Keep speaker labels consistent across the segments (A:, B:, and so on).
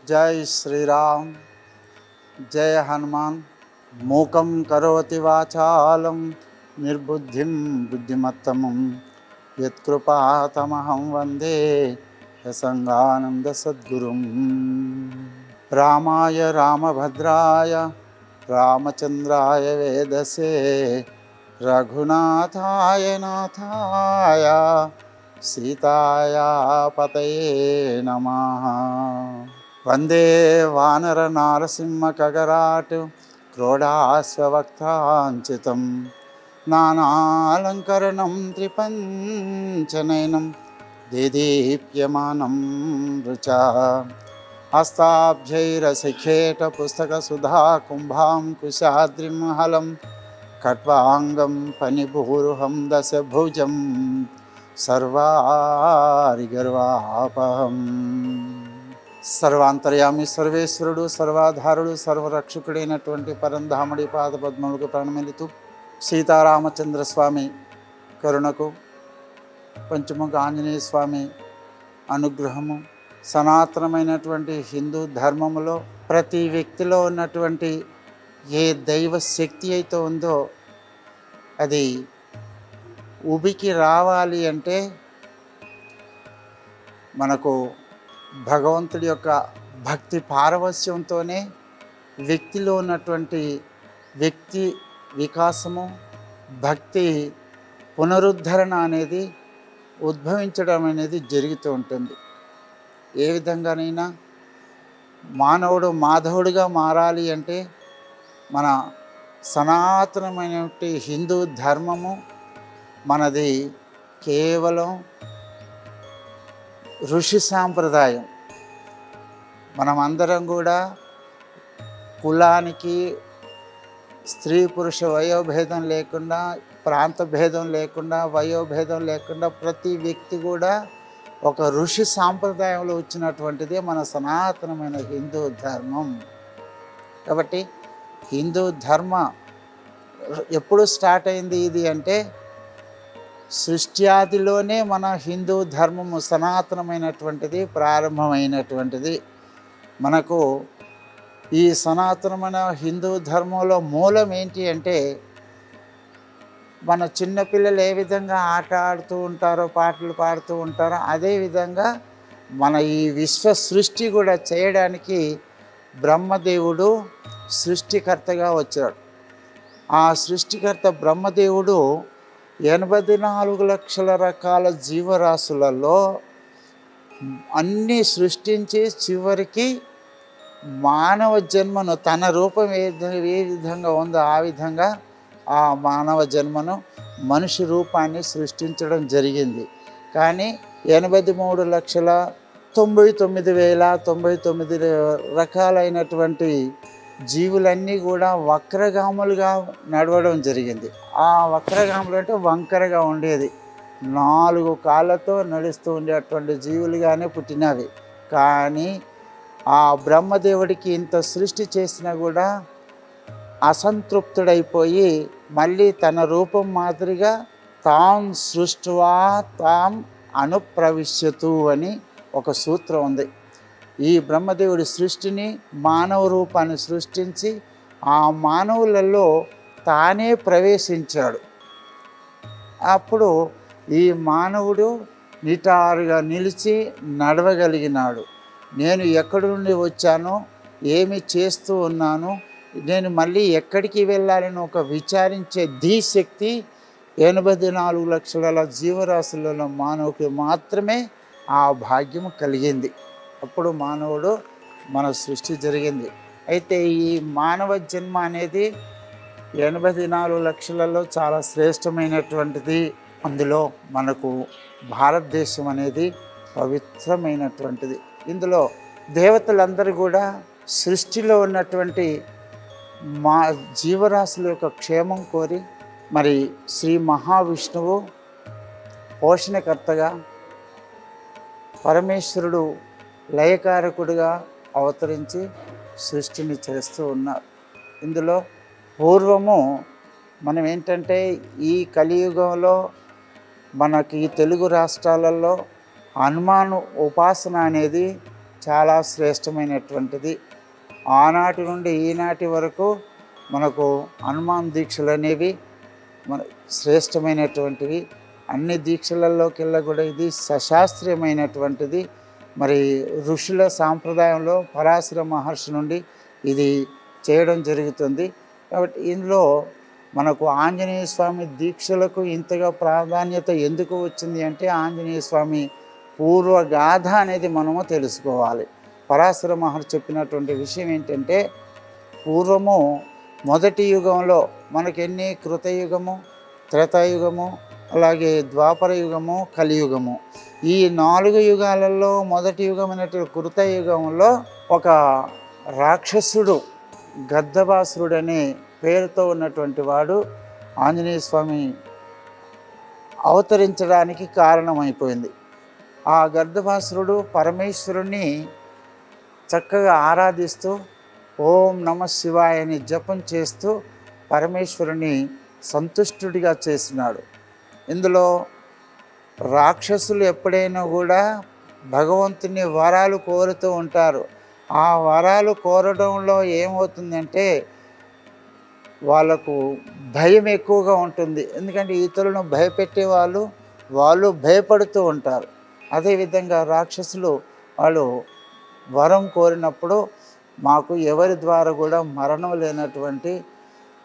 A: జై శ్రీరామ్. జయ హనుమాన్. మూకం కరోతి వాచాలం నిర్బుద్ధిం బుద్ధిమత్తమం యత్కృపాతమహం వందే హ్యసంగానంద సద్గురుం. రామాయ రామభద్రాయ రామచంద్రాయ వేదసే రఘునాథాయ నాథాయ సీతాయా పతయే నమః. వందే వానర నారసింహ కగరాట్ క్రోడాశ్వవక్త్రాంచితం నానాలంకరణం త్రిపంచనయనం దేదీప్యమానం రుచా హస్తాబ్జైరసిఖేట పుస్తకసుధా కుంభాం కుశాద్రిం హలం ఖట్వాంగం ఫణిభూరుహం దశభుజం సర్వారిగర్వాపహం. సర్వాంతర్యామి సర్వేశ్వరుడు సర్వాధారుడు సర్వరక్షకుడైనటువంటి పరంధాముడి పాదపద్మములకు ప్రణమిలుతూ సీతారామచంద్ర స్వామి కరుణకు, పంచముఖ ఆంజనేయ స్వామి అనుగ్రహము, సనాతనమైనటువంటి హిందూ ధర్మములో ప్రతి వ్యక్తిలో ఉన్నటువంటి ఏ దైవ శక్తి అయితే ఉందో అది ఉబికి రావాలి అంటే మనకు భగవంతుడి యొక్క భక్తి పారవస్యంతోనే వ్యక్తిలో ఉన్నటువంటి వ్యక్తి వికాసము, భక్తి పునరుద్ధరణ అనేది ఉద్భవించడం అనేది జరుగుతూ ఉంటుంది. ఏ విధంగానైనా మానవుడు మాధవుడిగా మారాలి అంటే మన సనాతనమైనటువంటి హిందూ ధర్మము మనది కేవలం ఋషి సాంప్రదాయం. మనమందరం కూడా కులానికి స్త్రీ పురుష వయోభేదం లేకుండా, ప్రాంత భేదం లేకుండా, వయోభేదం లేకుండా ప్రతి వ్యక్తి కూడా ఒక ఋషి సాంప్రదాయంలో వచ్చినటువంటిదే మన సనాతనమైన హిందూ ధర్మం. కాబట్టి హిందూ ధర్మ ఎప్పుడు స్టార్ట్ అయింది ఇది అంటే సృష్ట్యాదిలోనే మన హిందూ ధర్మము సనాతనమైనటువంటిది ప్రారంభమైనటువంటిది. మనకు ఈ సనాతనమైన హిందూ ధర్మంలో మూలం ఏంటి అంటే మన చిన్నపిల్లలు ఏ విధంగా ఆట ఆడుతూ ఉంటారో, పాటలు పాడుతూ ఉంటారో, అదేవిధంగా మన ఈ విశ్వ సృష్టి కూడా చేయడానికి బ్రహ్మదేవుడు సృష్టికర్తగా వచ్చాడు. ఆ సృష్టికర్త బ్రహ్మదేవుడు 84 లక్షల రకాల జీవరాశులలో అన్నీ సృష్టించి చివరికి మానవ జన్మను తన రూపం ఏ విధంగా ఉందో ఆ విధంగా ఆ మానవ జన్మను మనిషి రూపాన్ని సృష్టించడం జరిగింది. కానీ 83,99,099 రకాలైనటువంటి జీవులన్నీ కూడా వక్రగాములుగా నడవడం జరిగింది. ఆ వక్రగాములు అంటే వంకరగా ఉండేది, 4 కాళ్ళతో నడుస్తూ ఉండేటువంటి జీవులుగానే పుట్టినవి. కానీ ఆ బ్రహ్మదేవుడికి ఇంత సృష్టి చేసినా కూడా అసంతృప్తుడైపోయి మళ్ళీ తన రూపం మాదిరిగా తాం సృష్ట్వా తాం అనుప్రవిశ్యతు అని ఒక సూత్రం ఉంది. ఈ బ్రహ్మదేవుడి సృష్టిని, మానవ రూపాన్ని సృష్టించి ఆ మానవులలో తానే ప్రవేశించాడు. అప్పుడు ఈ మానవుడు నిటారుగా నిలిచి నడవగలిగినాడు. నేను ఎక్కడి నుండి వచ్చానో, ఏమి చేస్తూ ఉన్నాను, నేను మళ్ళీ ఎక్కడికి వెళ్ళాలని ఒక విచారించే ధీశక్తి 84 లక్షల జీవరాశులలో మానవుకి మాత్రమే ఆ భాగ్యము కలిగింది. అప్పుడు మానవుడు మన సృష్టి జరిగింది. అయితే ఈ మానవ జన్మ అనేది 84 లక్షలలో చాలా శ్రేష్టమైనటువంటిది. అందులో మనకు భారతదేశం అనేది పవిత్రమైనటువంటిది. ఇందులో దేవతలందరూ కూడా సృష్టిలో ఉన్నటువంటి మా జీవరాశుల యొక్క క్షేమం కోరి మరి శ్రీ మహావిష్ణువు పోషణకర్తగా, పరమేశ్వరుడు లయకారకుడిగా అవతరించి సృష్టిని చేస్తూ ఉన్నారు. ఇందులో పూర్వము మనం ఏంటంటే ఈ కలియుగంలో మనకి తెలుగు రాష్ట్రాలలో హనుమాను ఉపాసన అనేది చాలా శ్రేష్టమైనటువంటిది. ఆనాటి నుండి ఈనాటి వరకు మనకు హనుమాన్ దీక్షలు అనేవి మన శ్రేష్టమైనటువంటివి. అన్ని దీక్షలలోకెల్లా కూడా ఇది సశాస్త్రీయమైనటువంటిది. మరి ఋషుల సాంప్రదాయంలో పరాశర మహర్షి నుండి ఇది చేయడం జరుగుతుంది. కాబట్టి ఇందులో మనకు ఆంజనేయ స్వామి దీక్షలకు ఇంతగా ప్రాధాన్యత ఎందుకు వచ్చింది అంటే ఆంజనేయ స్వామి పూర్వగాథ అనేది మనము తెలుసుకోవాలి. పరాశర మహర్షి చెప్పినటువంటి విషయం ఏంటంటే, పూర్వము మొదటి యుగంలో మనకెన్ని కృతయుగము, త్రేతాయుగము, అలాగే ద్వాపర యుగము, కలియుగము, ఈ 4 యుగాలలో మొదటి యుగమైనటువంటి కృతయుగంలో ఒక రాక్షసుడు గర్దభాసురుడు అనే పేరుతో ఉన్నటువంటి వాడు ఆంజనేయ స్వామి అవతరించడానికి కారణమైపోయింది. ఆ గర్దభాసురుడు పరమేశ్వరుణ్ణి చక్కగా ఆరాధిస్తూ ఓం నమ శివాయ అని జపం చేస్తూ పరమేశ్వరుని సంతుష్టుడిగా చేస్తున్నాడు. ఇందులో రాక్షసులు ఎప్పుడైనా కూడా భగవంతుని వరాలు కోరుతూ ఉంటారు. ఆ వరాలు కోరడంలో ఏమవుతుందంటే వాళ్ళకు భయం ఎక్కువగా ఉంటుంది. ఎందుకంటే ఇతరులను భయపెట్టే వాళ్ళు భయపడుతూ ఉంటారు. అదేవిధంగా రాక్షసులు వాళ్ళు వరం కోరినప్పుడు మాకు ఎవరి ద్వారా కూడా మరణం లేనటువంటి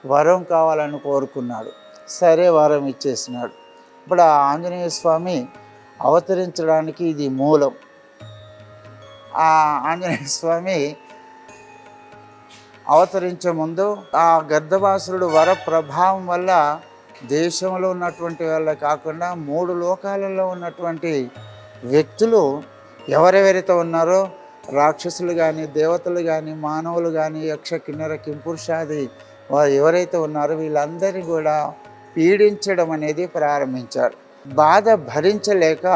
A: వరం కావాలని కోరుకున్నాడు. సరే, వరం ఇచ్చేసినాడు. ఇప్పుడు ఆ ఆంజనేయ స్వామి అవతరించడానికి ఇది మూలం. ఆ ఆంజనేయ స్వామి అవతరించే ముందు ఆ గర్దభాసురుడు వర ప్రభావం వల్ల దేశంలో ఉన్నటువంటి వాళ్ళ కాకుండా 3 లోకాలలో ఉన్నటువంటి వ్యక్తులు ఎవరెవరైతే ఉన్నారో రాక్షసులు కానీ, దేవతలు కానీ, మానవులు కానీ, యక్ష కిన్నెర కింపురుషాది వారు ఎవరైతే ఉన్నారో వీళ్ళందరినీ కూడా పీడించడం అనేది ప్రారంభించారు. బాధ భరించలేక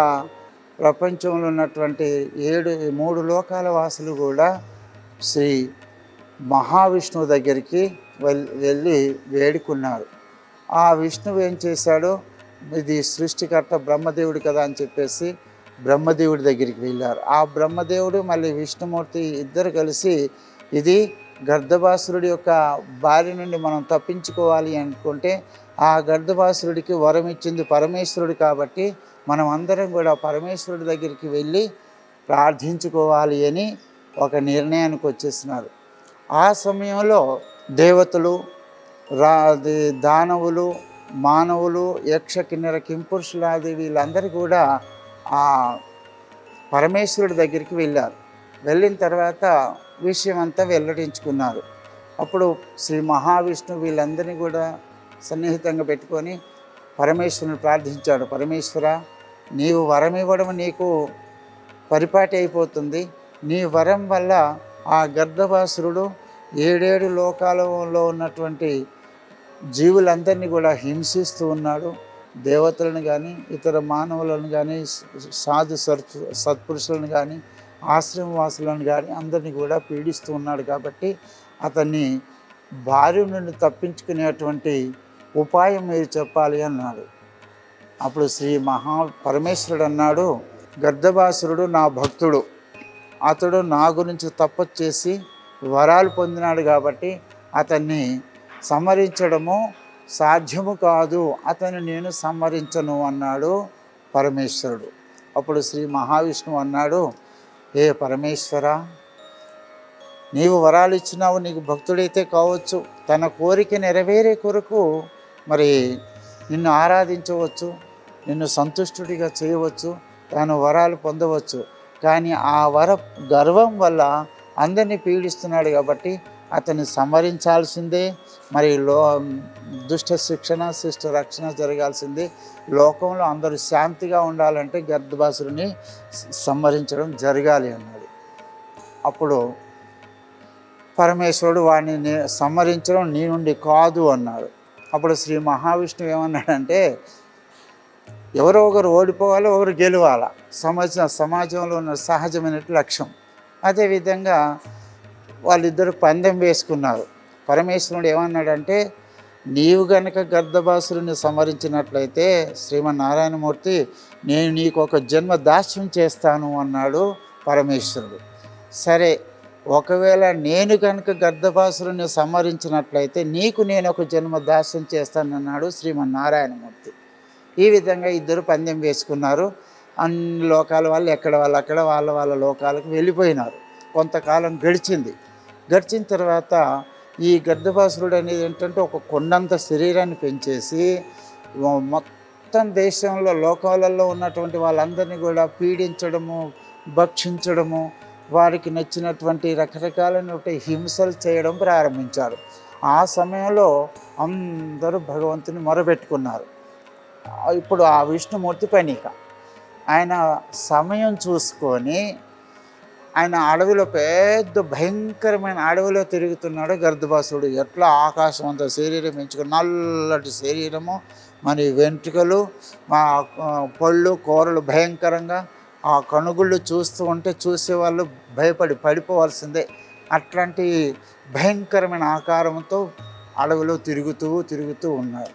A: ప్రపంచంలో ఉన్నటువంటి 3 లోకాల వాసులు కూడా శ్రీ మహావిష్ణువు దగ్గరికి వెళ్ళి వేడుకున్నారు. ఆ విష్ణువు ఏం చేశాడు, ఇది సృష్టికర్త బ్రహ్మదేవుడు కదా అని చెప్పేసి బ్రహ్మదేవుడి దగ్గరికి వెళ్ళారు. ఆ బ్రహ్మదేవుడు మళ్ళీ విష్ణుమూర్తి ఇద్దరు కలిసి ఇది గర్దభాసురుడి యొక్క బారి నుండి మనం తప్పించుకోవాలి అనుకుంటే ఆ గర్దభాసురుడికి వరం ఇచ్చింది పరమేశ్వరుడు కాబట్టి మనం అందరం కూడా పరమేశ్వరుడి దగ్గరికి వెళ్ళి ప్రార్థించుకోవాలి అని ఒక నిర్ణయానికి వచ్చేసినారు. ఆ సమయంలో దేవతలు, దానవులు, మానవులు, యక్ష కిన్నెర కింపురుషులాది వీళ్ళందరూ కూడా ఆ పరమేశ్వరుడి దగ్గరికి వెళ్ళారు. వెళ్ళిన తర్వాత విషయం అంతా వెల్లడించుకున్నారు. అప్పుడు శ్రీ మహావిష్ణువు వీళ్ళందరినీ కూడా సన్నిహితంగా పెట్టుకొని పరమేశ్వరుని ప్రార్థించాడు. పరమేశ్వర, నీవు వరం ఇవ్వడం నీకు పరిపాటి అయిపోతుంది. నీ వరం వల్ల ఆ గర్దభాసురుడు 7 లోకాలలో ఉన్నటువంటి జీవులందరినీ కూడా హింసిస్తూ ఉన్నాడు. దేవతలను కానీ, ఇతర మానవులను కానీ, సాధు సత్పురుషులను కానీ, ఆశ్రమవాసులను కానీ అందరినీ కూడా పీడిస్తూ ఉన్నాడు. కాబట్టి అతన్ని భార్య నుండి తప్పించుకునేటువంటి ఉపాయం మీరు చెప్పాలి అన్నాడు. అప్పుడు శ్రీ పరమేశ్వరుడు అన్నాడు, గర్దభాసురుడు నా భక్తుడు, అతడు నా గురించి తపస్సు చేసి వరాలు పొందినాడు కాబట్టి అతన్ని సంహరించడము సాధ్యము కాదు, అతను నేను సంహరించను అన్నాడు పరమేశ్వరుడు. అప్పుడు శ్రీ మహావిష్ణువు అన్నాడు, ఏ పరమేశ్వర, నీవు వరాలు ఇచ్చినావు, నీకు భక్తుడైతే కావచ్చు, తన కోరిక నెరవేరే కొరకు మరి నిన్ను ఆరాధించవచ్చు, నిన్ను సంతుష్టుడిగా చేయవచ్చు, తాను వరాలు పొందవచ్చు. కానీ ఆ వర గర్వం వల్ల అందరినీ పీడిస్తున్నాడు కాబట్టి అతన్ని సంహరించాల్సిందే. మరి దుష్ట శిక్షణ, శిష్ట రక్షణ జరగాల్సిందే. లోకంలో అందరూ శాంతిగా ఉండాలంటే గర్దభాసురుని సంహరించడం జరగాలి అన్నాడు. అప్పుడు పరమేశ్వరుడు వాడిని సంహరించడం నీ నుండి కాదు అన్నాడు. అప్పుడు శ్రీ మహావిష్ణువు ఏమన్నాడంటే, ఎవరో ఒకరు ఓడిపోవాలి, ఒకరు గెలవాలి, సమాజంలో ఉన్న సహజమైన లక్ష్యం. అదేవిధంగా వాళ్ళిద్దరు పందెం వేసుకున్నారు. పరమేశ్వరుడు ఏమన్నాడంటే, నీవు గనక గర్దభాసురుని సంహరించినట్లయితే శ్రీమన్నారాయణమూర్తి నేను నీకు ఒక జన్మ దాస్యం చేస్తాను అన్నాడు పరమేశ్వరుడు. సరే, ఒకవేళ నేను కనుక గర్దభాసురుని సంహరించినట్లయితే నీకు నేను ఒక జన్మ దాస్యం చేస్తానన్నాడు శ్రీమన్నారాయణమూర్తి. ఈ విధంగా ఇద్దరు పందెం వేసుకున్నారు. అన్ని లోకాల వాళ్ళు ఎక్కడ వాళ్ళు అక్కడ వాళ్ళ వాళ్ళ లోకాలకు వెళ్ళిపోయినారు. కొంతకాలం గడిచిన తర్వాత ఈ గర్దభాసురుడు అనేది ఏంటంటే ఒక కొండంత శరీరాన్ని పెంచేసి మొత్తం దేశంలో లోకాలలో ఉన్నటువంటి వాళ్ళందరినీ కూడా పీడించడము, భక్షించడము, వారికి నచ్చినటువంటి రకరకాలైనటువంటి హింసలు చేయడం ప్రారంభించారు. ఆ సమయంలో అందరూ భగవంతుని మొరబెట్టుకున్నారు. ఇప్పుడు ఆ విష్ణుమూర్తి పనిక ఆయన సమయం చూసుకొని ఆయన అడవిలో పెద్ద భయంకరమైన అడవిలో తిరుగుతున్నాడు గర్దభాసురుడు. ఎట్లా ఆకాశం అంత శరీరం ఎంచుకుని నల్లటి శరీరము, మరి వెంట్రుకలు, మా పళ్ళు కూరలు భయంకరంగా, ఆ కనుగుళ్ళు చూస్తూ ఉంటే చూసేవాళ్ళు పడిపోవాల్సిందే. అట్లాంటి భయంకరమైన ఆకారంతో అడవిలో తిరుగుతూ ఉన్నారు.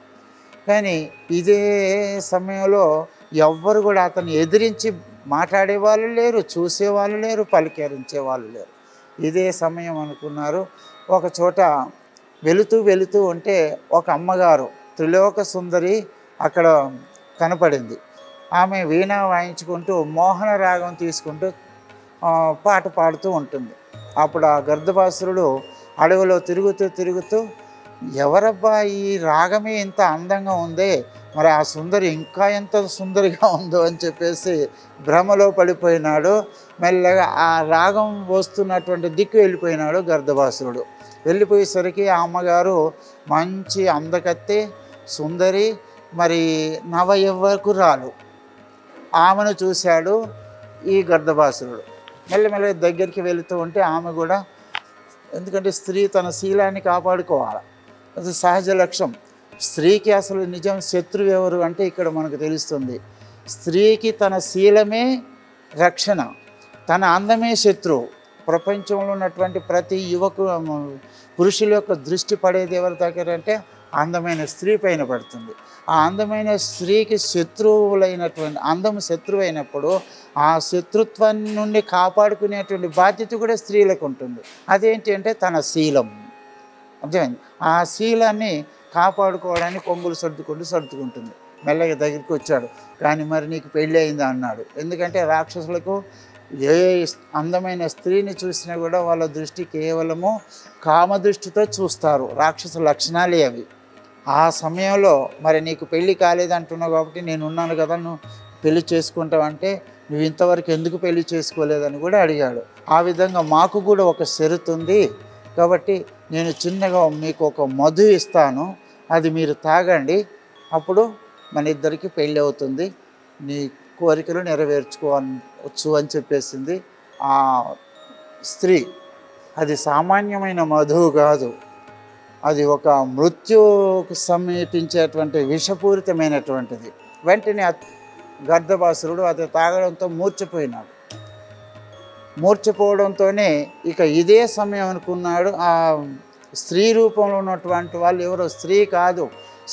A: కానీ ఇదే సమయంలో ఎవ్వరు కూడా అతన్ని ఎదిరించి మాట్లాడేవాళ్ళు లేరు, చూసేవాళ్ళు లేరు, పలికరించేవాళ్ళు లేరు. ఇదే సమయం అనుకున్నారు. ఒక చోట వెళుతూ ఉంటే ఒక అమ్మగారు త్రిలోక సుందరి అక్కడ కనపడింది. ఆమె వీణ వాయించుకుంటూ మోహన రాగం తీసుకుంటూ పాట పాడుతూ ఉంటుంది. అప్పుడు ఆ గర్దభాసురుడు అడవిలో తిరుగుతూ ఎవరబ్బా ఈ రాగమే ఇంత అందంగా ఉందే, మరి ఆ సుందరి ఇంకా ఎంత సుందరిగా ఉందో అని చెప్పేసి భ్రమలో పడిపోయినాడు. మెల్లగా ఆ రాగం వస్తున్నటువంటి దిక్కు వెళ్ళిపోయినాడు గర్దభాసురుడు. వెళ్ళిపోయేసరికి ఆ అమ్మగారు మంచి అందకత్తె, సుందరి, మరి నవయవ్వకురాలు. ఆమెను చూశాడు ఈ గర్దభాసురుడు. మెల్లమెల్ల దగ్గరికి వెళుతూ ఉంటే ఆమె కూడా, ఎందుకంటే స్త్రీ తన శీలాన్ని కాపాడుకోవాలి, అది సహజ లక్ష్యం. స్త్రీకి అసలు నిజం శత్రువు ఎవరు అంటే ఇక్కడ మనకు తెలుస్తుంది. స్త్రీకి తన శీలమే రక్షణ, తన అందమే శత్రువు. ప్రపంచంలో ఉన్నటువంటి ప్రతి పురుషుల యొక్క దృష్టి పడేది ఎవరి దగ్గర అంటే అందమైన స్త్రీ పైన పడుతుంది. ఆ అందమైన స్త్రీకి అందం శత్రువు అయినప్పుడు ఆ శత్రుత్వాన్ని నుండి కాపాడుకునేటువంటి బాధ్యత కూడా స్త్రీలకు ఉంటుంది. అదేంటి అంటే తన శీలం. అర్థమైంది? ఆ శీలాన్ని కాపాడుకోవడానికి కొంగులు సర్దుకుంటుంది. మెల్లగా దగ్గరికి వచ్చాడు. కానీ మరి నీకు పెళ్ళి అయిందా అన్నాడు. ఎందుకంటే రాక్షసులకు ఏ అందమైన స్త్రీని చూసినా కూడా వాళ్ళ దృష్టి కేవలము కామదృష్టితో చూస్తారు. రాక్షస లక్షణాలే అవి. ఆ సమయంలో మరి నీకు పెళ్ళి కాలేదంటున్నావు కాబట్టి నేను ఉన్నాను కదా, నువ్వు పెళ్లి చేసుకుంటావంటే నువ్వు ఇంతవరకు ఎందుకు పెళ్లి చేసుకోలేదని కూడా అడిగాడు. ఆ విధంగా మాకు కూడా ఒక షరతు ఉంది కాబట్టి నేను చిన్నగా మీకు ఒక మధు ఇస్తాను, అది మీరు తాగండి, అప్పుడు మన ఇద్దరికి పెళ్ళి అవుతుంది, నీ కోరికలు నెరవేర్చుకోవచ్చు అని చెప్పేసింది ఆ స్త్రీ. అది సామాన్యమైన మధువు కాదు, అది ఒక మృత్యుకు సమీపించేటువంటి విషపూరితమైనటువంటిది. వెంటనే గర్దభాసురుడు అది తాగడంతో మూర్ఛపోవడంతోనే ఇక ఇదే సమయం అనుకున్నాడు. ఆ స్త్రీ రూపంలో ఉన్నటువంటి వాళ్ళు ఎవరో స్త్రీ కాదు,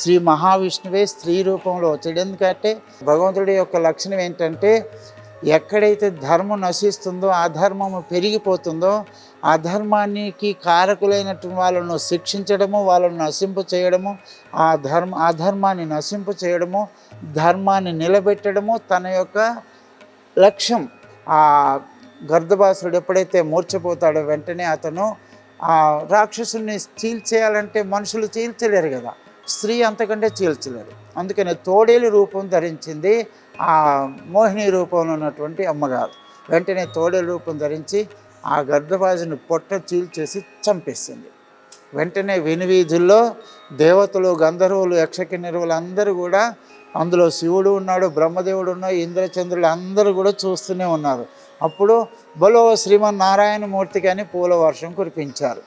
A: శ్రీ మహావిష్ణువే స్త్రీ రూపంలో వచ్చాడు. ఎందుకంటే భగవంతుడి యొక్క లక్షణం ఏంటంటే ఎక్కడైతే ధర్మం నశిస్తుందో, అధర్మము పెరిగిపోతుందో, అధర్మానికి కారకులైనటువంటి వాళ్ళను శిక్షించడము, వాళ్ళను నశింపు చేయడము, అధర్మాన్ని నశింపు చేయడము, ధర్మాన్ని నిలబెట్టడము తన యొక్క లక్ష్యం. ఆ గర్దభాసురుడు ఎప్పుడైతే మూర్ఛపోతాడో వెంటనే అతను ఆ రాక్షసుని చీల్చేయాలంటే మనుషులు చీల్చలేరు కదా, స్త్రీ అంతకంటే చీల్చలేరు. అందుకని తోడేలు రూపం ధరించింది ఆ మోహిని రూపంలో ఉన్నటువంటి అమ్మగారు. వెంటనే తోడేలు రూపం ధరించి ఆ గర్దభాసుని పొట్ట చీల్చేసి చంపేసింది. వెంటనే వినివీధుల్లో దేవతలు, గంధర్వులు, యక్షకిన్నెరువులు అందరూ కూడా, అందులో శివుడు ఉన్నాడు, బ్రహ్మదేవుడు ఉన్నాడు, ఇంద్రచంద్రులు అందరూ కూడా చూస్తూనే ఉన్నారు. అప్పుడు బలో శ్రీమన్నారాయణమూర్తికి అని పూల వర్షం కురిపించారు.